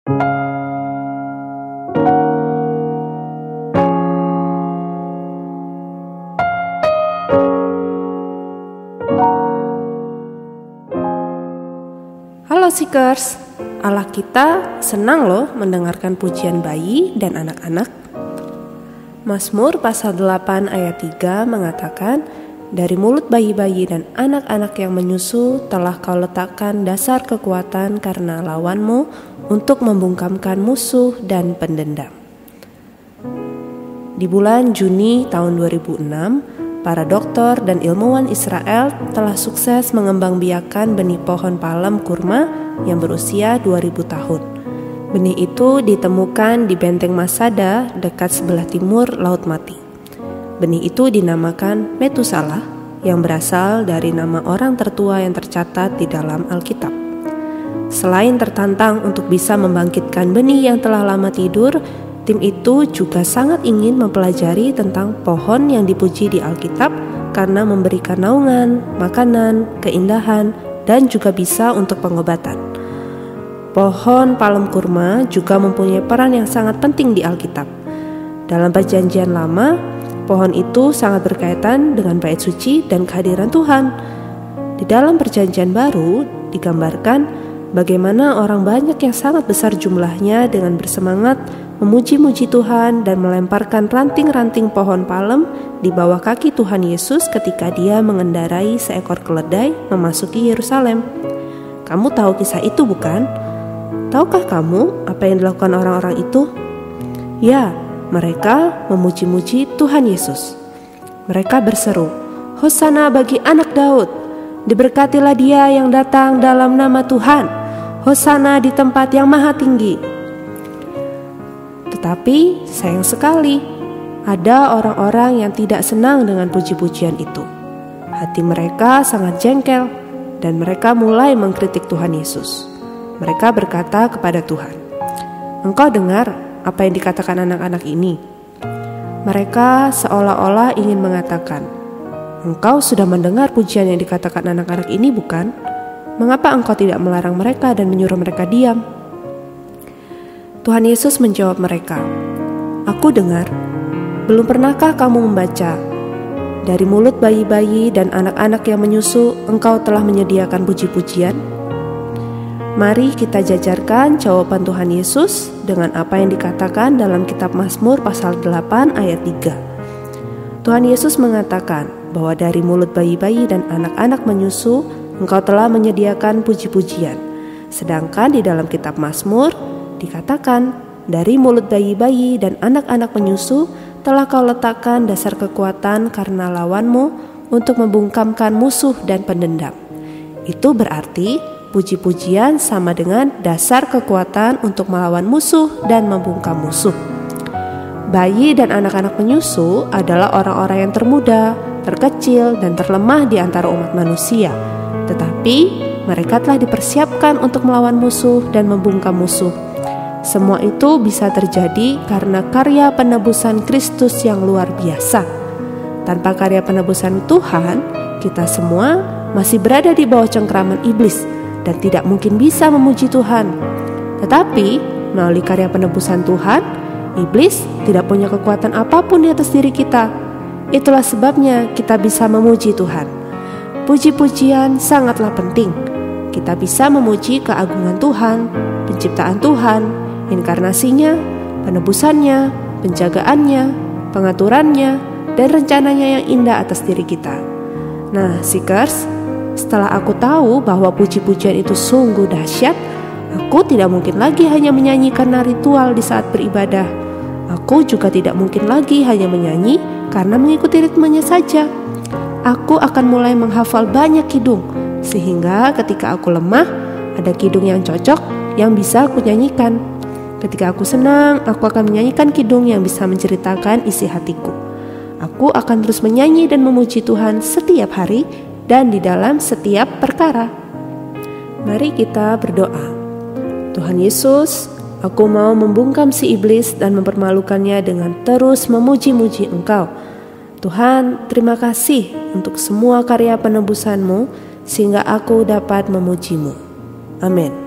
Halo Seekers, Allah kita senang loh mendengarkan pujian bayi dan anak-anak. Mazmur pasal 8 ayat 3 mengatakan, dari mulut bayi-bayi dan anak-anak yang menyusu telah kau letakkan dasar kekuatan karena lawanmu untuk membungkamkan musuh dan pendendam. Di bulan Juni tahun 2006, para dokter dan ilmuwan Israel telah sukses mengembangbiakan benih pohon palem kurma yang berusia 2000 tahun. Benih itu ditemukan di benteng Masada dekat sebelah timur Laut Mati. Benih itu dinamakan Metusalah yang berasal dari nama orang tertua yang tercatat di dalam Alkitab. Selain tertantang untuk bisa membangkitkan benih yang telah lama tidur, tim itu juga sangat ingin mempelajari tentang pohon yang dipuji di Alkitab karena memberikan naungan, makanan, keindahan, dan juga bisa untuk pengobatan. Pohon palem kurma juga mempunyai peran yang sangat penting di Alkitab. Dalam Perjanjian Lama, pohon itu sangat berkaitan dengan bait suci dan kehadiran Tuhan. Di dalam Perjanjian Baru digambarkan bagaimana orang banyak yang sangat besar jumlahnya dengan bersemangat memuji-muji Tuhan dan melemparkan ranting-ranting pohon palem di bawah kaki Tuhan Yesus ketika dia mengendarai seekor keledai memasuki Yerusalem. Kamu tahu kisah itu bukan? Tahukah kamu apa yang dilakukan orang-orang itu? Ya, mereka memuji-muji Tuhan Yesus. Mereka berseru, Hosana bagi anak Daud, diberkatilah dia yang datang dalam nama Tuhan, Hosana di tempat yang maha tinggi. Tetapi sayang sekali, ada orang-orang yang tidak senang dengan puji-pujian itu. Hati mereka sangat jengkel dan mereka mulai mengkritik Tuhan Yesus. Mereka berkata kepada Tuhan, Engkau dengar apa yang dikatakan anak-anak ini? Mereka seolah-olah ingin mengatakan, Engkau sudah mendengar pujian yang dikatakan anak-anak ini bukan? Mengapa engkau tidak melarang mereka dan menyuruh mereka diam? Tuhan Yesus menjawab mereka, Aku dengar, belum pernahkah kamu membaca? Dari mulut bayi-bayi dan anak-anak yang menyusu, engkau telah menyediakan puji-pujian. Mari kita jajarkan jawaban Tuhan Yesus dengan apa yang dikatakan dalam kitab Mazmur pasal 8 ayat 3. Tuhan Yesus mengatakan bahwa dari mulut bayi-bayi dan anak-anak menyusu, engkau telah menyediakan puji-pujian. Sedangkan di dalam kitab Mazmur dikatakan, dari mulut bayi-bayi dan anak-anak menyusu telah kau letakkan dasar kekuatan karena lawanmu untuk membungkamkan musuh dan pendendam. Itu berarti puji-pujian sama dengan dasar kekuatan untuk melawan musuh dan membungkam musuh. Bayi dan anak-anak penyusu adalah orang-orang yang termuda, terkecil, dan terlemah di antara umat manusia. Tetapi mereka telah dipersiapkan untuk melawan musuh dan membungkam musuh. Semua itu bisa terjadi karena karya penebusan Kristus yang luar biasa. Tanpa karya penebusan Tuhan, kita semua masih berada di bawah cengkraman iblis dan tidak mungkin bisa memuji Tuhan. Tetapi melalui karya penebusan Tuhan, iblis tidak punya kekuatan apapun di atas diri kita. Itulah sebabnya kita bisa memuji Tuhan. Puji-pujian sangatlah penting. Kita bisa memuji keagungan Tuhan, penciptaan Tuhan, inkarnasinya, penebusannya, penjagaannya, pengaturannya, dan rencananya yang indah atas diri kita. Nah, Seekers, setelah aku tahu bahwa puji-pujian itu sungguh dahsyat, aku tidak mungkin lagi hanya menyanyi karena ritual di saat beribadah. Aku juga tidak mungkin lagi hanya menyanyi karena mengikuti ritmenya saja. Aku akan mulai menghafal banyak kidung, sehingga ketika aku lemah, ada kidung yang cocok yang bisa aku nyanyikan. Ketika aku senang, aku akan menyanyikan kidung yang bisa menceritakan isi hatiku. Aku akan terus menyanyi dan memuji Tuhan setiap hari dan di dalam setiap perkara. Mari kita berdoa. Tuhan Yesus, aku mau membungkam si iblis dan mempermalukannya dengan terus memuji-muji Engkau. Tuhan, terima kasih untuk semua karya penebusan-Mu sehingga aku dapat memuji-Mu. Amin.